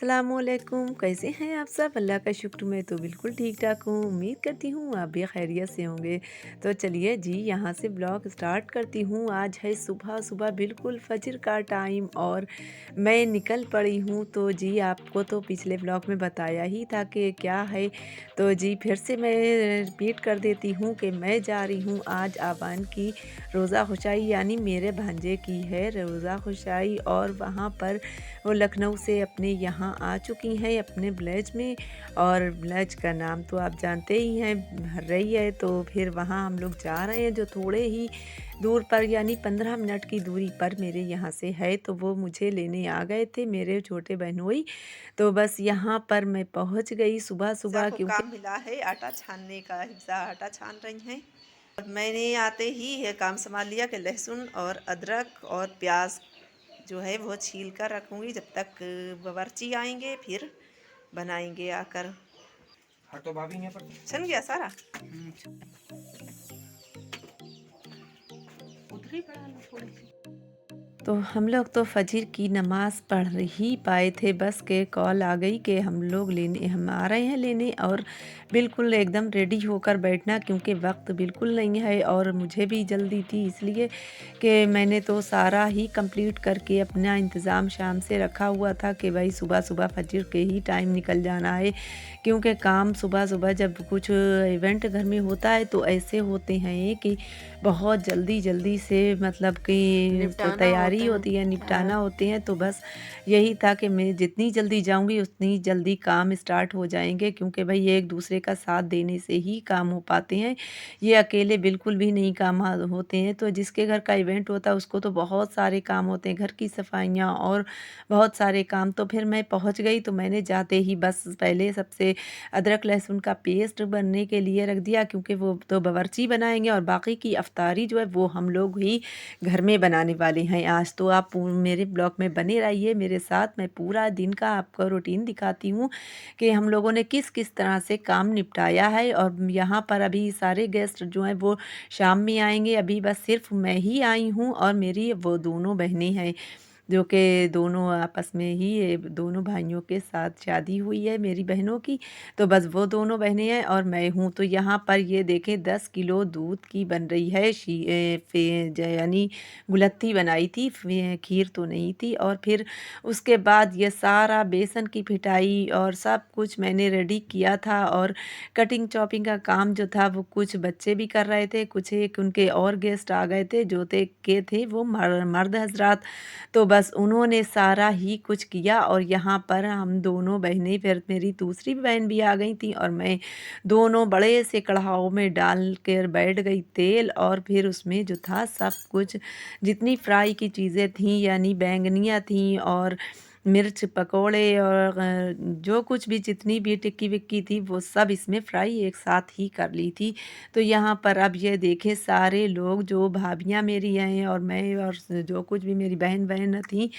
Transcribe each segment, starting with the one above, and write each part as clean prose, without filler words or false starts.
अस्सलामुअलैकुम, कैसे हैं आप सब? अल्लाह का शुक्र मैं तो बिल्कुल ठीक-ठाक हूँ। उम्मीद करती हूँ आप भी खैरियत से होंगे। तो चलिए जी यहाँ से ब्लॉग स्टार्ट करती हूँ। आज है सुबह-सुबह बिल्कुल फ़ज्र का टाइम और मैं निकल पड़ी हूँ। तो जी आपको तो पिछले ब्लॉग में बताया ही था कि क्या है। तो जी फिर से मैं रिपीट कर देती हूँ कि मैं जा रही हूँ आज आबान की रोज़ा खुशाई यानी मेरे भांजे की है रोज़ा खुशाई और वहाँ पर वो लखनऊ से अपने यहाँ आ चुकी हैं अपने विलेज में। और विलेज का नाम तो आप जानते ही हैं भर्रई है। तो फिर वहाँ हम लोग जा रहे हैं जो थोड़े ही दूर पर यानी 15 मिनट की दूरी पर मेरे यहाँ से है। तो वो मुझे लेने आ गए थे मेरे छोटे बहनोई। तो बस यहाँ पर मैं पहुँच गई हिफ्ज़ा सुबह-सुबह को क्योंकि काम मिला है आटा छानने का। हिफ्ज़ा आटा छान रही हैं और मैंने आते ही ये काम संभाल लिया कि लहसुन और अदरक और प्याज जो है वो छील कर रखूँगी जब तक बावर्ची आएंगे फिर बनाएंगे आकर। हाँ तो भाभी यहाँ पर छन गया सारा। उधर ही पड़ा लो थोड़ी सी। तो हम लोग तो फजर की नमाज़ पढ़ ही पाए थे बस के कॉल आ गई कि हम आ रहे हैं लेने। और बिल्कुल एकदम रेडी होकर बैठना क्योंकि वक्त बिल्कुल नहीं है और मुझे भी जल्दी थी इसलिए कि मैंने तो सारा ही कंप्लीट करके अपना इंतज़ाम शाम से रखा हुआ था कि भाई सुबह-सुबह फजर के ही टाइम निकल जाना है। क्योंकि काम सुबह-सुबह जब कुछ इवेंट घर में होता है तो ऐसे होते हैं कि बहुत जल्दी-जल्दी से मतलब कि निपटाना तैयारी होता है। होती है, हाँ। निपटाना होते हैं। तो बस यही था कि मैं जितनी जल्दी जाऊँगी उतनी जल्दी काम स्टार्ट हो जाएँगे क्योंकि भई एक-दूसरे का साथ देने से ही काम हो पाते हैं। ये अकेले बिल्कुल भी नहीं काम होते हैं। तो जिसके घर का इवेंट होता है उसको तो बहुत सारे काम होते हैं, घर की सफाइयाँ और बहुत सारे काम। तो फिर मैं पहुँच गई तो मैंने जाते ही बस पहले सबसे अदरक लहसुन का पेस्ट बनने के लिए रख दिया क्योंकि वो तो बावर्ची बनाएँगे और बाकी की अफ़्तारी जो है वो हम लोग ही घर में बनाने वाले हैं आज। तो आप मेरे ब्लॉग में बने रहिए मेरे साथ। मैं पूरा दिन का आपको रूटीन दिखाती हूँ कि हम लोगों ने किस-किस तरह से काम निपटाया है। और यहाँ पर अभी सारे गेस्ट जो हैं वो शाम में आएँगे। अभी बस सिर्फ़ मैं ही आई हूँ और मेरी वो दोनों बहनें हैं। जो कि दोनों आपस में ही ये दोनों भाइयों के साथ शादी हुई है मेरी बहनों की। तो बस वो दोनों बहनें हैं और मैं हूँ। तो यहाँ पर ये देखें 10 किलो दूध की बन रही है यानी गुलत्थी बनाई थी खीर तो नहीं थी। और फिर उसके बाद ये सारा बेसन की पिटाई और सब कुछ मैंने रेडी किया था। और कटिंग चॉपिंग का काम जो था वो कुछ बच्चे भी कर रहे थे, कुछ एक उनके और गेस्ट आ गए थे जो थे वो मर्द हजरात। तो बस उन्होंने सारा ही कुछ किया और यहाँ पर हम दोनों बहनें फिर मेरी दूसरी बहन भी आ गई थी और मैं दोनों बड़े से कढ़ाओ में डाल कर बैठ गई तेल। और फिर उसमें जो था सब कुछ जितनी फ्राई की चीज़ें थीं यानी बैंगनियाँ थीं और मिर्च पकोड़े और जो कुछ भी जितनी भी टिक्की-विक्की थी वो सब इसमें फ्राई एक साथ ही कर ली थी। तो यहाँ पर अब ये देखें सारे लोग जो भाभियाँ मेरी हैं और मैं और जो कुछ भी मेरी बहन-वहन थीं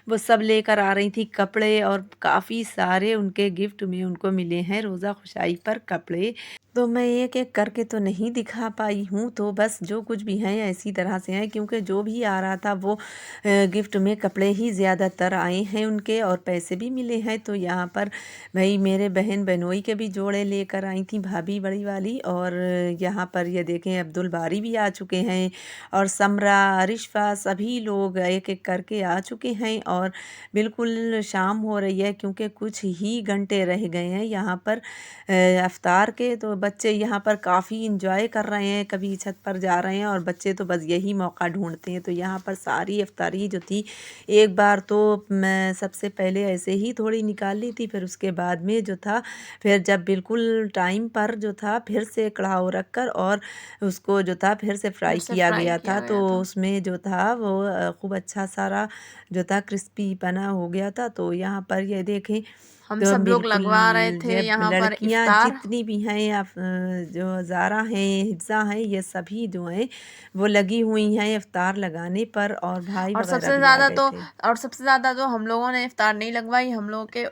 वो सब लेकर आ रही थी कपड़े। और काफ़ी सारे उनके गिफ्ट में उनको मिले हैं रोज़ा खुशाई पर कपड़े। तो मैं एक-एक करके तो नहीं दिखा पाई हूँ। तो बस जो कुछ भी हैं ऐसी तरह से हैं क्योंकि जो भी आ रहा था वो गिफ्ट में कपड़े ही ज़्यादातर आए हैं उनके और पैसे भी मिले हैं। तो यहाँ पर भई मेरे बहन बहनोई के भी जोड़े लेकर आई थी भाभी बड़ी वाली। और यहाँ पर ये देखें अब्दुल बारी भी आ चुके हैं और समरा, अरिशफ़ा सभी लोग एक-एक करके आ चुके हैं। और बिल्कुल शाम हो रही है क्योंकि कुछ ही घंटे रह गए हैं यहाँ पर इफ्तार के। तो बच्चे यहाँ पर काफ़ी एंजॉय कर रहे हैं, कभी छत पर जा रहे हैं और बच्चे तो बस यही मौका ढूँढते हैं। तो यहाँ पर सारी इफ्तारी जो थी एक बार तो मैं सबसे पहले ऐसे ही थोड़ी निकाल ली थी। फिर उसके बाद में जो था फिर जब बिल्कुल टाइम पर जो था फिर से कढ़ाऊ रख कर और उसको जो था फिर से फिर फ्राई से किया फ्राई गया किया था। गया तो था। उसमें जो था वो खूब अच्छा सारा जो था क्रिस्पी बना हो गया था। तो यहाँ पर ये देखें हम तो सब लोग बिल्कुल लगवा रहे थे जब यहाँ पर लड़कियां इफ्तार। जितनी भी हैं या जो ज़ारा हैं हिफ्सा हैं ये सभी जो हैं वो लगी हुई हैं इफ्तार लगाने पर और भाई और वगैरह सबसे भी आ ज़्यादा गए तो थे। और सबसे ज़्यादा तो हम लोगों ने इफ्तार नहीं लगवाई, हम लोगों के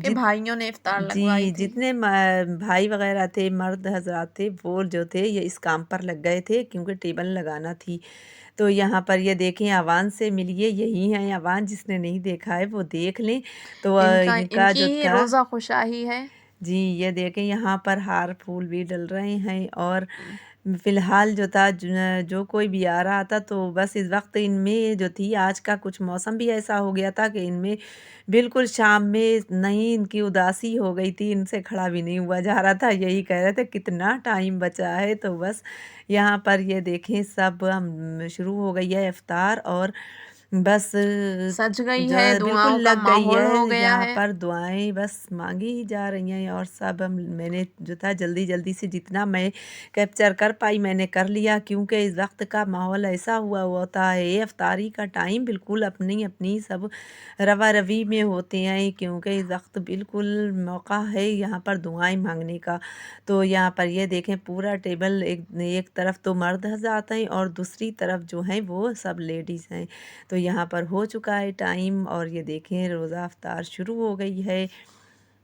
जित भाइयों ने इफ्तार लगवाई जी थी। जितने भाई वगैरह थे मर्द हजरात थे वो जो थे ये इस काम पर लग गए थे क्योंकि टेबल लगाना थी। तो यहाँ पर ये देखें अवान से मिलिए, यही हैं अवान, जिसने नहीं देखा है वो देख लें। तो इनका इनकी जो ही था रोज़ा खुशाही है। जी, ये देखें यहाँ पर हार फूल भी डल रहे हैं और फ़िलहाल जो था जो कोई भी आ रहा था तो बस इस वक़्त इनमें जो थी आज का कुछ मौसम भी ऐसा हो गया था कि इनमें बिल्कुल शाम में नहीं इनकी उदासी हो गई थी, इनसे खड़ा भी नहीं हुआ जा रहा था। यही कह रहे थे कितना टाइम बचा है, तो बस यहाँ पर ये देखें सब शुरू हो गई है इफ़्तार और बस सज गई जो है, है बिल्कुल दुआओं का लग गई माहौल हो है, गया यहाँ है। पर दुआएँ बस माँगी ही जा रही हैं और सब मैंने जो था जल्दी-जल्दी से जितना मैं कैप्चर कर पाई मैंने कर लिया, क्योंकि इस वक़्त का माहौल ऐसा हुआ होता है, ये इफ्तारी का टाइम बिल्कुल अपनी-अपनी सब रवा-रवी में होते हैं, क्योंकि इस वक़्त बिल्कुल मौका है यहाँ पर दुआएँ माँगने का। तो यहाँ पर ये देखें पूरा टेबल एक एक तरफ तो मर्द हज़रात हैं और दूसरी तरफ जो हैं वो सब लेडीज़ हैं। तो यहाँ पर हो चुका है टाइम और ये देखें रोज़ा इफ्तार शुरू हो गई है।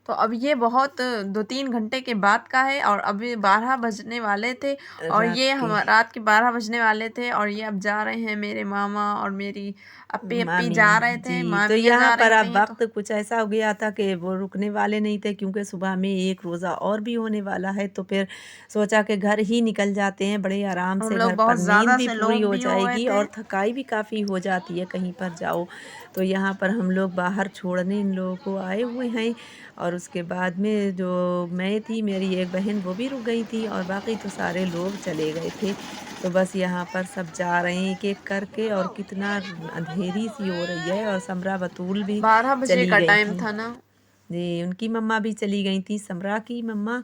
तो अब ये बहुत 2-3 घंटे के बाद का है और अभी 12 बजने वाले थे और रात ये के रात के 12 बजने वाले थे और ये अब जा रहे हैं मेरे मामा और मेरी अप्पी मामी जा रहे थे, जी, तो मामियाँ यहाँ जा पर रही अब थीं तो वक़्त कुछ ऐसा हो गया था कि वो रुकने वाले नहीं थे, क्योंकि सुबह में एक रोज़ा और भी होने वाला है, तो फिर सोचा कि घर ही निकल जाते हैं, बड़े आराम हम से लोग घर पर बहुत नींद ज़्यादा भी से पूरी लोग हो भी हो गए जाएगी थे। और थकाई भी काफ़ी हो जाती है कहीं पर जाओ। तो यहाँ पर हम लोग बाहर छोड़ने इन लोगों को आए हुए हैं और उसके बाद में जो मैं थी, मेरी एक बहन वो भी रुक गई थी और बाकी तो सारे लोग चले गए थे। तो बस यहाँ पर सब जा रहे हैं एक-एक करके और कितना अंधेरी सी हो रही है और समरा बतूल भी 12 बजे चली का गई टाइम थी। था ना। जी, उनकी मम्मा भी चली गई थी, समरा की मम्मा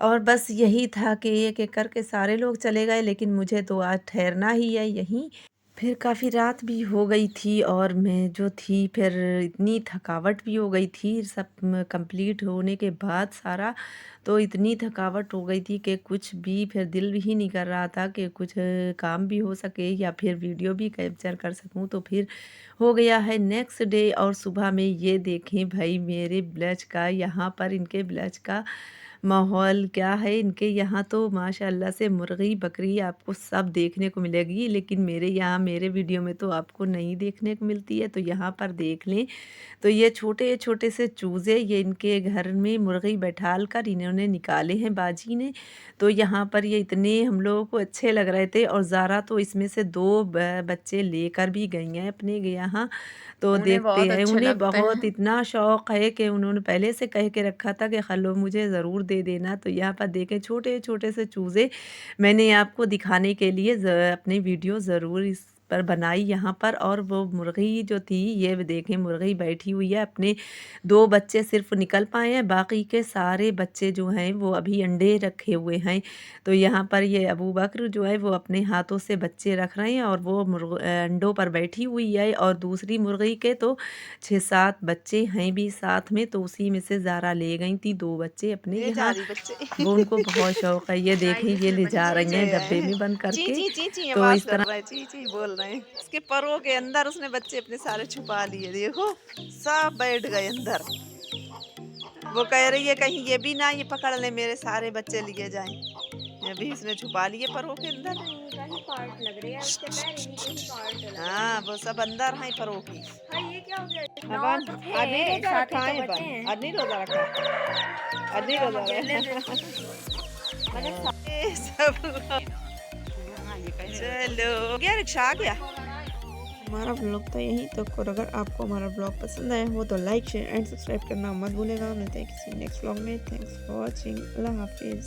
और बस यही था कि एक-एक करके सारे लोग चले गए, लेकिन मुझे तो आज ठहरना ही है यहीं। फिर काफ़ी रात भी हो गई थी और मैं जो थी फिर इतनी थकावट भी हो गई थी सब कंप्लीट होने के बाद सारा, तो इतनी थकावट हो गई थी कि कुछ भी फिर दिल भी ही नहीं कर रहा था कि कुछ काम भी हो सके या फिर वीडियो भी कैप्चर कर सकूं। तो फिर हो गया है नेक्स्ट डे और सुबह में ये देखें भाई मेरे ब्लच का, यहाँ पर इनके ब्लच का माहौल क्या है, इनके यहाँ तो माशाअल्लाह से मुर्गी बकरी आपको सब देखने को मिलेगी, लेकिन मेरे यहाँ मेरे वीडियो में तो आपको नहीं देखने को मिलती है। तो यहाँ पर देख लें, तो ये छोटे-छोटे से चूज़े ये इनके घर में मुर्गी बैठाल कर इन्होंने निकाले हैं बाजी ने। तो यहाँ पर ये इतने हम लोगों को अच्छे लग रहे थे और ज़ारा तो इसमें से 2 बच्चे लेकर भी गई हैं अपने यहाँ। तो उन्हें देखते बहुत हैं, अच्छे उन्हें लगते बहुत हैं। इतना शौक है कि उन्होंने पहले से कह के रखा था कि खलो मुझे ज़रूर दे देना। तो यहाँ पर देखें छोटे-छोटे से चूज़े मैंने आपको दिखाने के लिए अपनी वीडियो ज़रूर इस पर बनाई यहाँ पर। और वो मुर्गी जो थी ये देखें मुर्गी बैठी हुई है, अपने 2 बच्चे सिर्फ निकल पाए हैं, बाकी के सारे बच्चे जो हैं वो अभी अंडे रखे हुए हैं। तो यहाँ पर ये अबू बकर जो है वो अपने हाथों से बच्चे रख रहे हैं और वो अंडों पर बैठी हुई है और दूसरी मुर्गी के तो 6-7 बच्चे हैं भी साथ में, तो उसी में से ज़ारा ले गई थी 2 बच्चे अपने ये जा यहाँ। रही बच्चे वो उनको बहुत शौक है, ये देखें ये ले जा रही बच्चे हैं डब्बे हैं में बंद ची करके। ची ची ची तो आवाज इस कर तरह रहे हैं, ची ची बोल रहे हैं। उसके परों के अंदर उसने बच्चे अपने सारे छुपा लिए, देखो सब बैठ गए अंदर। वो कह रही है कहीं ये भी ना ये पकड़ ले मेरे सारे बच्चे लिए जाएं। ये भी उसने छुपा लिए परों के अंदर। इन्हीं का ही पार्ट लग रहे हैं, उसके पैर इन्हीं के ही पार्ट लग रहे हाँ हैं। वो सब अंदर हैं परों की। हाँ ये क्या हो गया? 9 अबन तो आज नहीं थे, रोजा 7 रखा ही तो है, बचे बन हैं। आज नहीं रोजा रखा, आज नहीं रोजा हम रोजा अकेले थे। रखा। ये सब चलो गया रिक्शा आ गया। हमारा ब्लॉग तो यहीं तक, और अगर आपको हमारा ब्लॉग पसंद आया हो तो लाइक शेयर एंड सब्सक्राइब करना मत भूलेगा। मिलते हैं किसी नेक्स्ट ब्लॉग में। Thanks for watching. अल्लाह हाफिज़।